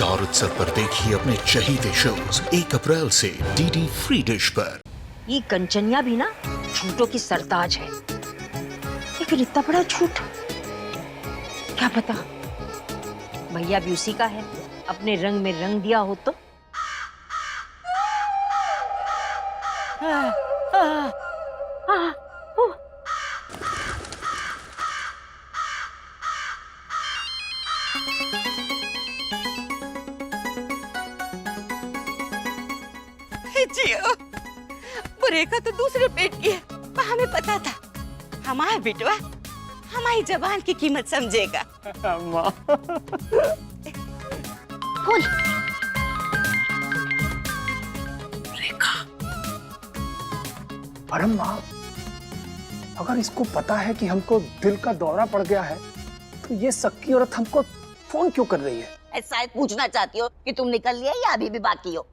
Star उत्सव पर देखिए अपने चहीते शोज 1 अप्रैल से डीडी फ्री डिश पर। ये कंचनिया भी ना झूठों की सरताज है, लेकिन इतना बड़ा झूठ क्या पता भैया भी उसी का है, अपने रंग में रंग दिया हो तो। जियो, वो रेखा तो दूसरे पेट की है, पर हमें पता था हमारा बेटवा हमारी जबान की कीमत समझेगा। फूल रेखा, परम माँ, अगर इसको पता है कि हमको दिल का दौरा पड़ गया है तो ये सक्की औरत हमको फोन क्यों कर रही है? शायद पूछना चाहती हो कि तुम निकल लिए या अभी भी बाकी हो।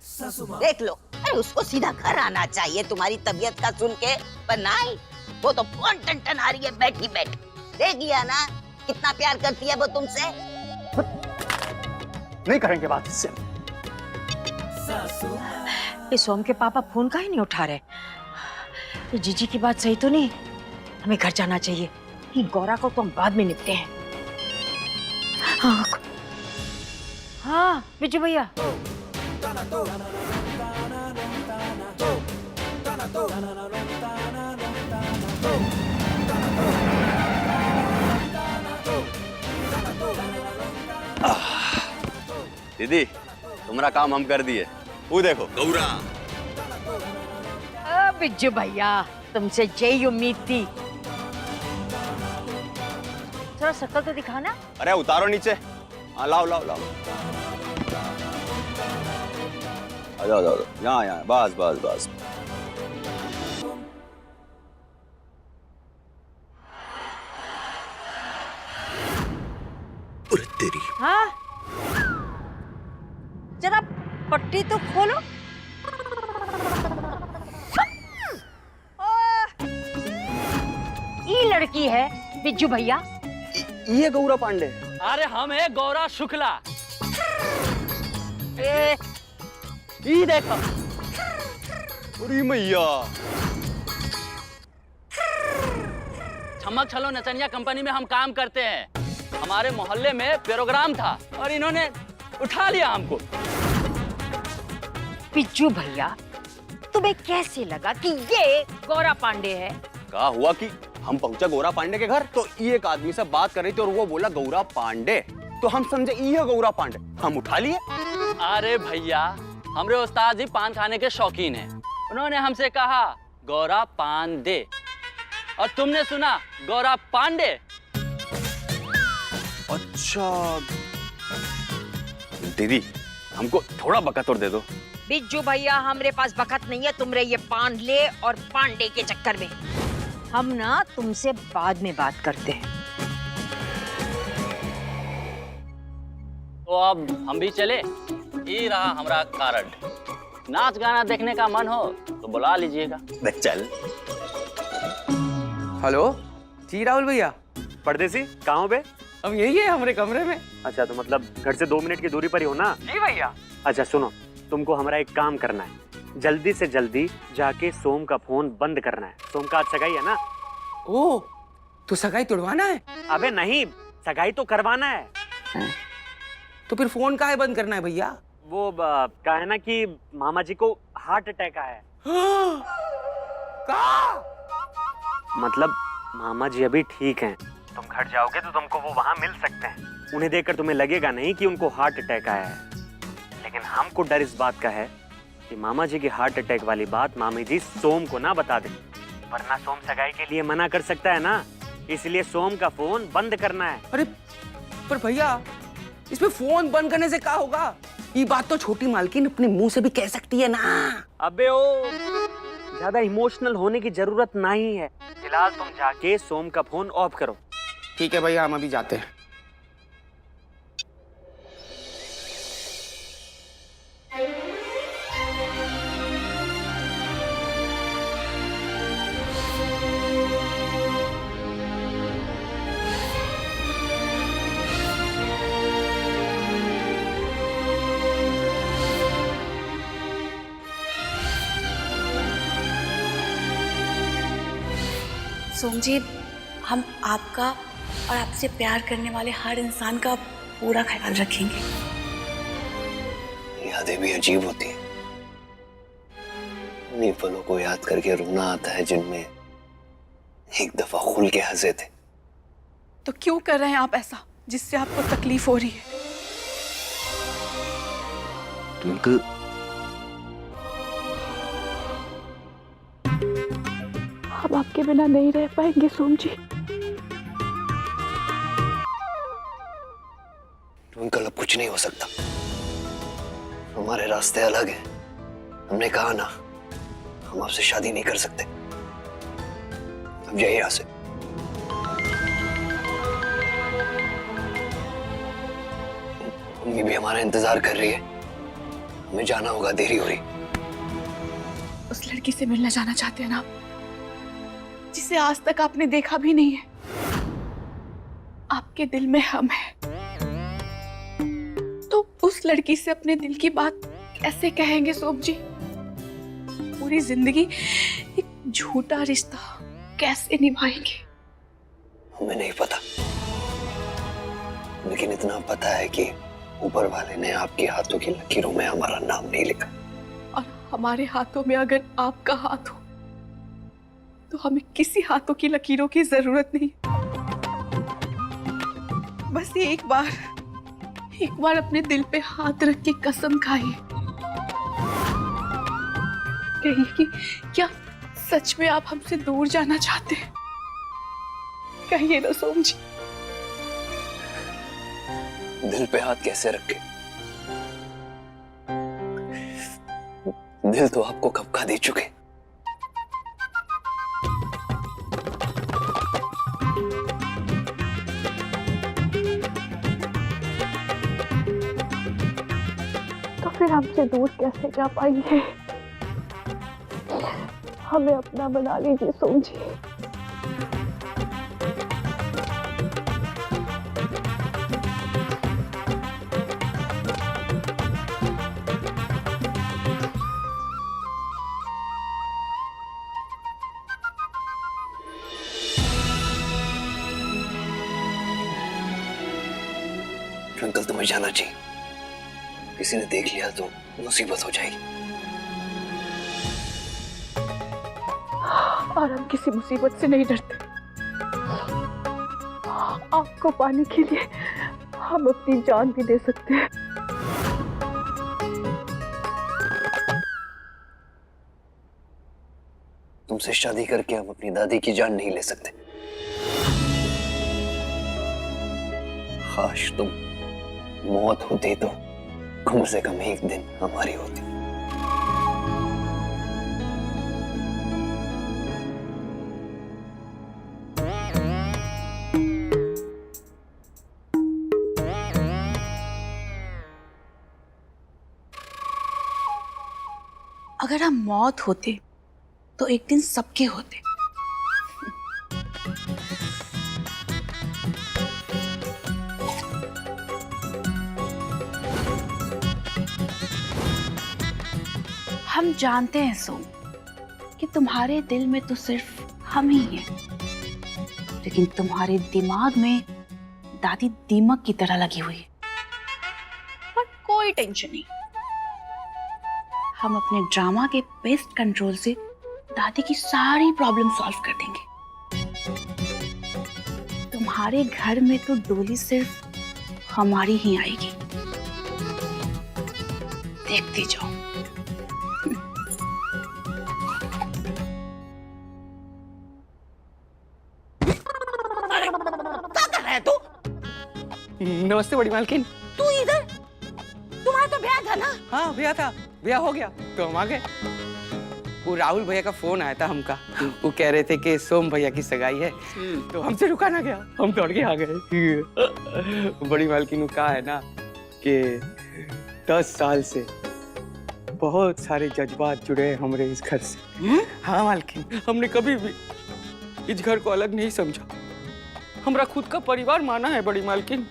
देख लो, अरे उसको सीधा घर आना चाहिए तुम्हारी तबीयत का सुन के, पर नहीं, वो तो फोन टन आ रही है बैठी बैठ। देख लिया ना कितना प्यार करती है वो तुमसे। नहीं करेंगे बात इससे। ये सोम के पापा फोन का ही नहीं उठा रहे। ये जीजी की बात सही तो नहीं, हमें घर जाना चाहिए। ये गौरा को तो हम बाद में निपटे हैं। हाँ बिजू भैया, दीदी तुम्हारा काम हम कर दिए। वो देखो गौरा। बिज्जू भैया, तुमसे यही उम्मीद थी। थोड़ा शक्ल तो दिखाना। अरे उतारो नीचे। हाँ लाओ लाओ लाओ। आ जाओ जाओ, यहाँ यहाँ, बस बस बस। तेरी हाँ, जरा पट्टी तो खोलो। ये लड़की है बिज्जू भैया। ये गौरा पांडे। अरे हम है गौरा शुक्ला। ये देखो। अरे मैया, छमक छलो नचनिया कंपनी में हम काम करते हैं। हमारे मोहल्ले में प्रोग्राम था और इन्होंने उठा लिया हमको। बिज्जू भैया, तुम्हें कैसे लगा कि ये गौरा पांडे है? कहा हुआ कि हम पहुंचा गौरा पांडे के घर, तो ये एक आदमी से बात कर रही थी और वो बोला गौरा पांडे, तो हम समझे ये गौरा पांडे, हम उठा लिए। अरे भैया, हमारे उस्ताद जी पान खाने के शौकीन हैं। उन्होंने हमसे कहा गौरा पान दे, और तुमने सुना गौरा पांडे। अच्छा दीदी, हमको थोड़ा बकत और दे दो। बिज्जू भैया, हमरे पास बखत नहीं है तुम रहिए पान ले और पांडे के चक्कर में। हम ना तुमसे बाद में बात करते हैं। तो अब हम भी चले। ये रहा हमारा कार्ड। नाच गाना देखने का मन हो तो बुला लीजिएगा। चल। हेलो जी राहुल भैया, परदेसी कहाँ हो बे? अब यही है हमारे कमरे में। अच्छा, तो मतलब घर से 2 मिनट की दूरी पर ही हो ना? जी भैया। अच्छा सुनो, तुमको हमारा एक काम करना है। जल्दी से जल्दी जाके सोम का फोन बंद करना है। सोम का आज सगाई है ना? ओ, तो सगाई तोड़वाना है? अबे नहीं, सगाई तो करवाना है। तो फिर फोन काहे बंद करना है भैया? वो क्या है ना कि मामा जी को हार्ट अटैक आया है। का? मतलब मामा जी अभी ठीक हैं। तुम घर जाओगे तो तुमको वो वहाँ मिल सकते हैं। उन्हें देखकर तुम्हें लगेगा नहीं कि उनको हार्ट अटैक आया है, लेकिन हमको डर इस बात का है कि मामा जी की हार्ट अटैक वाली बात मामी जी सोम को ना बता दें, वरना सोम सगाई के लिए मना कर सकता है ना। इसलिए सोम का फोन बंद करना है। अरे पर भैया, इसमें फोन बंद करने से क्या होगा? ये बात तो छोटी मालकिन अपने मुंह से भी कह सकती है ना। अबे ओ, ज्यादा इमोशनल होने की जरूरत नहीं है। फिलहाल तुम जाके सोम का फोन ऑफ करो। ठीक है भैया, हम अभी जाते हैं। सोम जी, हम आपका और आपसे प्यार करने वाले हर इंसान का पूरा ख्याल रखेंगे। यादें भी अजीब होती हैं। उन्हीं पलों को याद करके रोना आता है जिनमें एक दफा खुल के हंसे थे। तो क्यों कर रहे हैं आप ऐसा जिससे आपको तकलीफ हो रही है? ट्विंकल, हम आपके बिना नहीं रह पाएंगे सोम जी। ट्विंकल, अब कुछ नहीं हो सकता। हमारे रास्ते अलग हैं। हमने कहा ना, हम आपसे शादी नहीं कर सकते। अब यही यहाँ से। मम्मी भी हमारा इंतजार कर रही है। हमें जाना होगा, देरी हो रही। उस लड़की से मिलना जाना चाहते हैं ना आप, जिसे आज तक आपने देखा भी नहीं है। आपके दिल में हम हैं, तो उस लड़की से अपने दिल की बात कैसे कहेंगे सोम जी? पूरी जिंदगी एक झूठा रिश्ता कैसे निभाएंगे? हमें नहीं पता, लेकिन इतना पता है कि ऊपर वाले ने आपके हाथों की लकीरों में हमारा नाम नहीं लिखा। और हमारे हाथों में अगर आपका हाथ हो तो हमें किसी हाथों की लकीरों की जरूरत नहीं। बस ये एक बार अपने दिल पे हाथ रख के कसम खाइए, कहिए कि क्या सच में आप हमसे दूर जाना चाहते हैं? कहिए ना सोम जी। दिल पे हाथ कैसे रखे? दिल तो आपको कब का दे चुके। तो फिर हमसे दूर कैसे जा पाएंगे? हमें अपना बना लीजिए सोम जी। ट्विंकल, तुम्हें जाना चाहिए। किसी ने देख लिया तो मुसीबत हो जाएगी। और हम किसी मुसीबत से नहीं डरते। आपको पाने के लिए हम अपनी जान भी दे सकते हैं। तुमसे शादी करके हम अपनी दादी की जान नहीं ले सकते। काश तुम मौत होती तो कम से कम एक दिन हमारी होती। अगर हम मौत होते तो एक दिन सबके होते। हम जानते हैं सोम कि तुम्हारे दिल में तो सिर्फ हम ही हैं, लेकिन तुम्हारे दिमाग में दादी दीमक की तरह लगी हुई है। पर कोई टेंशन नहीं, हम अपने ड्रामा के बेस्ट कंट्रोल से दादी की सारी प्रॉब्लम सॉल्व कर देंगे। तुम्हारे घर में तो डोली सिर्फ हमारी ही आएगी, देखती जाओ। क्या कर रहा है तू? नमस्ते बड़ी मालकिन। तू इधर? तुम्हारा तो ब्याह था ना? हाँ ब्याह था, ब्याह हो गया तो हम आ गए। वो राहुल भैया का फोन आया था हमका, वो कह रहे थे कि सोम भैया की सगाई है, तो हमसे रुका ना गया, हम दौड़ के आ गए। बड़ी मालकिन कहा है ना कि 10 साल से बहुत सारे जज्बात जुड़े हैं हमारे इस घर से। हाँ मालकिन, हमने कभी भी इस घर को अलग नहीं समझा, हमारा खुद का परिवार माना है बड़ी मालकिन।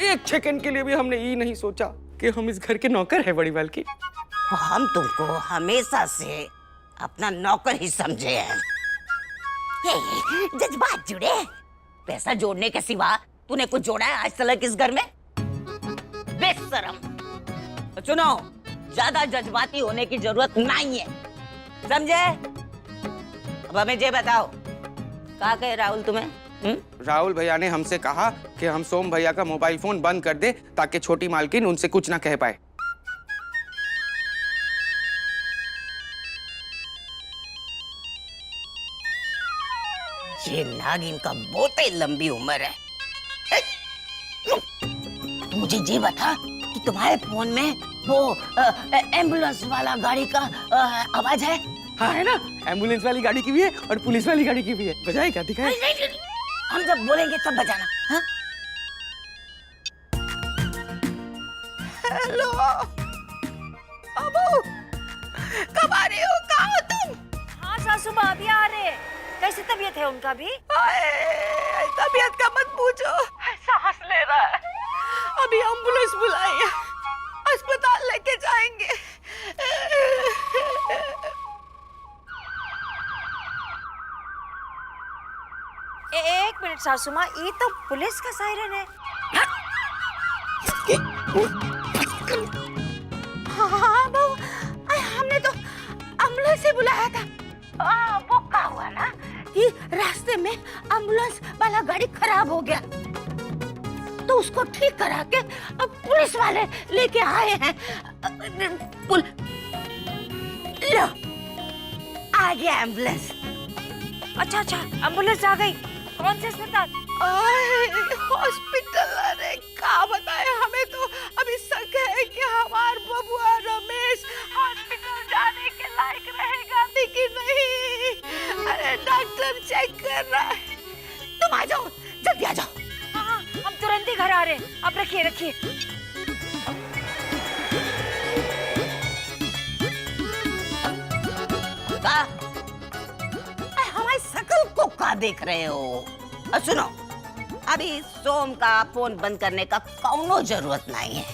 एक सेकंड के लिए भी हमने ये नहीं सोचा कि हम इस घर के नौकर हैं बड़ी मालकिन। हम तुमको हमेशा से अपना नौकर ही समझे हैं। जज्बात जुड़े। पैसा जोड़ने के सिवा तूने कुछ जोड़ा है आज तक इस घर में? बेशरम। तो सुनो, ज्यादा जज्बाती होने की जरूरत नहीं है, समझे? अब हमें ये बताओ, क्या कहे राहुल तुम्हें? राहुल भैया ने हमसे कहा कि हम सोम भैया का मोबाइल फोन बंद कर दे ताकि छोटी मालकिन उनसे कुछ ना कह पाए। ये नागिन का बहुत ही लंबी उम्र है। तू मुझे ये बता कि तुम्हारे फोन में वो एम्बुलेंस वाला गाड़ी का आवाज है? हाँ है ना, एम्बुलेंस वाली गाड़ी की भी है और पुलिस वाली गाड़ी की भी है। बजाए क्या दिखाए? नहीं, हम जब बोलेंगे तब बजाना। हाँ? हेलो अबू, कब आ रही हो? कहाँ हो तुम? हाँ सासू माँ अभी आ रहे। कैसी तबीयत है उनका भी? तबीयत का मत पूछो, सांस ले रहा है। अभी एम्बुलेंस बुलाई है, अस्पताल लेके जाएंगे। एक मिनट सासू माँ, ये तो पुलिस का सायरन है। हाँ बहू, हमने तो एम्बुलेंस से बुलाया था। वो क्या हुआ ना कि रास्ते में एम्बुलेंस वाला गाड़ी खराब हो गया, तो उसको ठीक करा के अब पुलिस वाले लेके आए हैं। लो, आ गया एम्बुलेंस। अच्छा, एम्बुलेंस आ गई। कौन से अस्पताल? हॉस्पिटल। अरे क्या बताए, हमें तो अभी शक है कि हमार बबुआ रमेश हॉस्पिटल जाने के लायक रहेगा कि नहीं। अरे डॉक्टर चेक कर रहा है। तुम आ जाओ, जल्दी आ जाओ। हाँ, हम तुरंत ही घर आ रहे हैं। आप रखिए। हमारी शकल को क्या देख रहे हो? और सुनो, अभी सोम का फोन बंद करने का कौनो जरूरत नहीं है।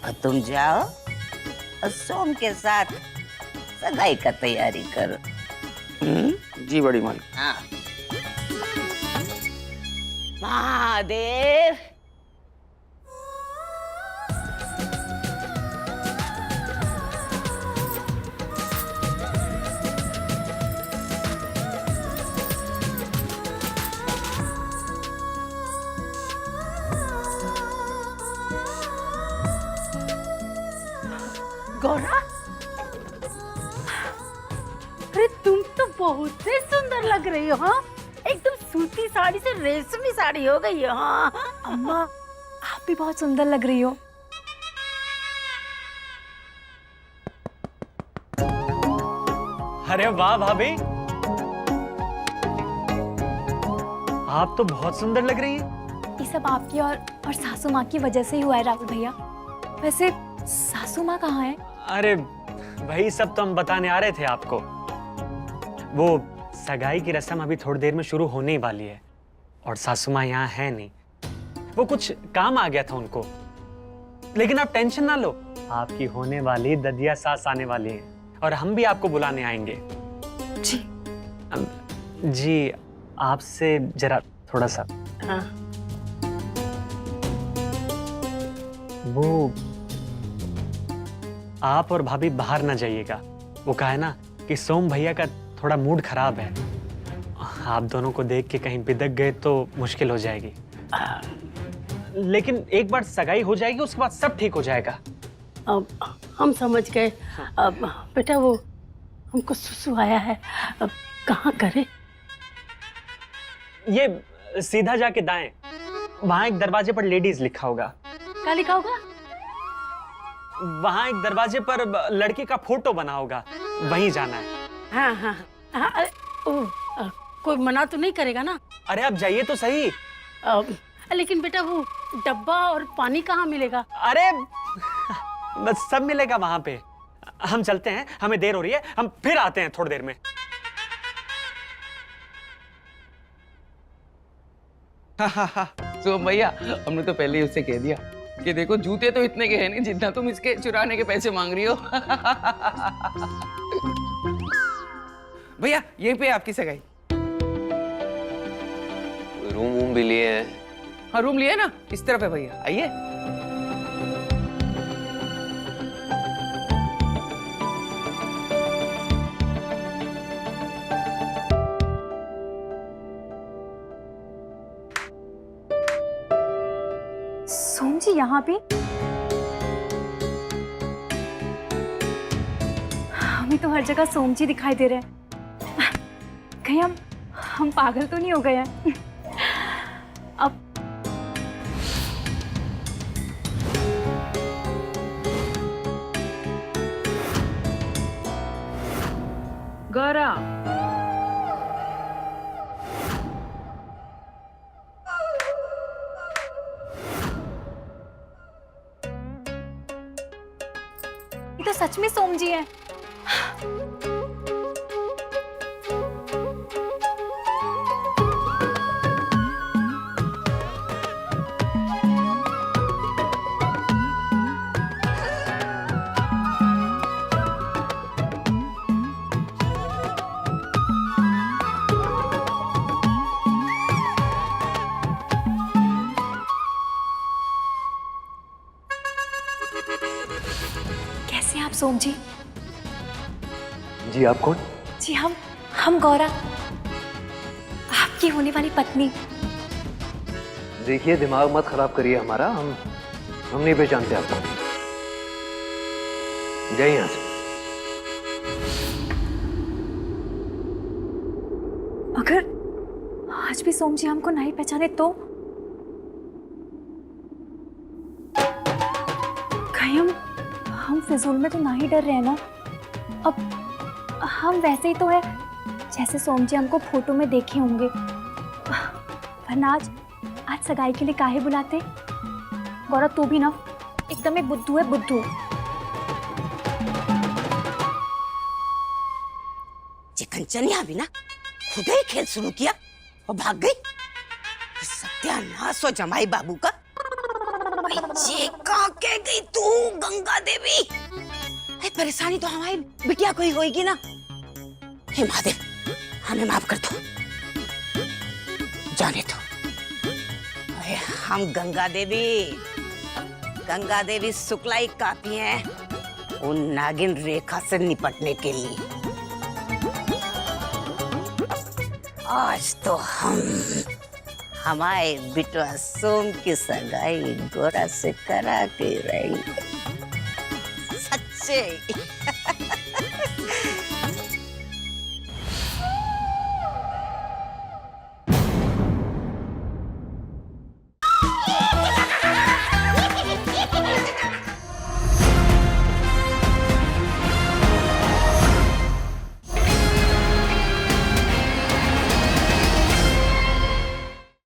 और तुम जाओ और सोम के साथ सगाई का तैयारी करो। जी बड़ी मालिक। हाँ। महादेव। गौरा, अरे तुम तो बहुत ही सुंदर लग रही हो। हाँ, एकदम सूती साड़ी से रेशमी साड़ी हो गई है। हाँ अम्मा, आप भी बहुत सुंदर लग रही हो। अरे वाह भाभी, आप तो बहुत सुंदर लग रही हैं। ये सब आपकी और सासू माँ की वजह से ही हुआ है राहुल भैया। वैसे सासू माँ कहाँ है? अरे वही सब तो हम बताने आ रहे थे आपको। वो सगाई की रस्म अभी थोड़ी देर में शुरू होने ही वाली है और सासू माँ यहाँ है नहीं। वो कुछ काम आ गया था उनको। लेकिन आप टेंशन ना लो, आपकी होने वाली ददिया सास आने वाली है और हम भी आपको बुलाने आएंगे। जी। जी, आपसे जरा थोड़ा सा। हाँ। वो आप और भाभी बाहर ना जाइएगा। वो कहा है ना कि सोम भैया का थोड़ा मूड खराब है। आप दोनों को देख के कहीं बिदक गए तो मुश्किल हो जाएगी। लेकिन एक बार सगाई हो जाएगी, उसके बाद सब ठीक हो जाएगा। अब हम समझ गए। अब बेटा वो हमको सुसु आया है, अब कहाँ करें? ये सीधा जाके दाएं, वहां एक दरवाजे पर लेडीज लिखा होगा। क्या लिखा होगा? वहां एक दरवाजे पर लड़की का फोटो बना होगा, वहीं जाना है। हाँ हाँ हाँ। कोई मना तो नहीं करेगा ना? अरे आप जाइए तो सही। लेकिन बेटा वो डब्बा और पानी कहाँ मिलेगा? अरे बस सब मिलेगा वहां पे। हम चलते हैं, हमें देर हो रही है, हम फिर आते हैं थोड़ी देर में। सोम भैया, हमने तो पहले ही उससे कह दिया कि देखो जूते तो इतने के हैं नहीं जितना तुम इसके चुराने के पैसे मांग रही हो। भैया यहीं पे आपकी सगाई। रूम भी लिए हैं। हाँ रूम लिए ना, इस तरफ है भैया, आइए। सोम जी यहाँ पे? हमें तो हर जगह सोम जी दिखाई दे रहे हैं। कहीं हम पागल तो नहीं हो गए हैं? अब गौरा, ये तो सच में सोम जी हैं। कैसे हैं आप सोम जी? जी आप कौन? जी हम गौरा, आपकी होने वाली पत्नी। देखिए दिमाग मत खराब करिए हमारा, हम नहीं पहचानते आपको। जाइए यहाँ से। अगर आज भी सोम जी हमको नहीं पहचाने तो? कहीं हम फिजूल में तो ना ही डर रहे हैं ना? अब हम वैसे ही तो है जैसे सोम जी हमको फोटो में देखे होंगे। वरना आज सगाई के लिए काहे बुलाते? गौरव तू भी ना एकदम एक बुद्धू है, बुद्धू। चिकनचनिया भी ना खुद ही खेल शुरू किया और भाग गई। सत्यानाश हो जमाई बाबू का। कहाँ के गई तू गंगा देवी? परेशानी तो हमारी बिटिया को ही होगी ना। हे महादेव, हमें माफ कर दो, जाने दो। हम गंगा देवी शुक्ला ही काफी हैं उन नागिन रेखा से निपटने के लिए। आज तो हमारे बिटवा सोम की सगाई गोरा से करा के रही। सच्चे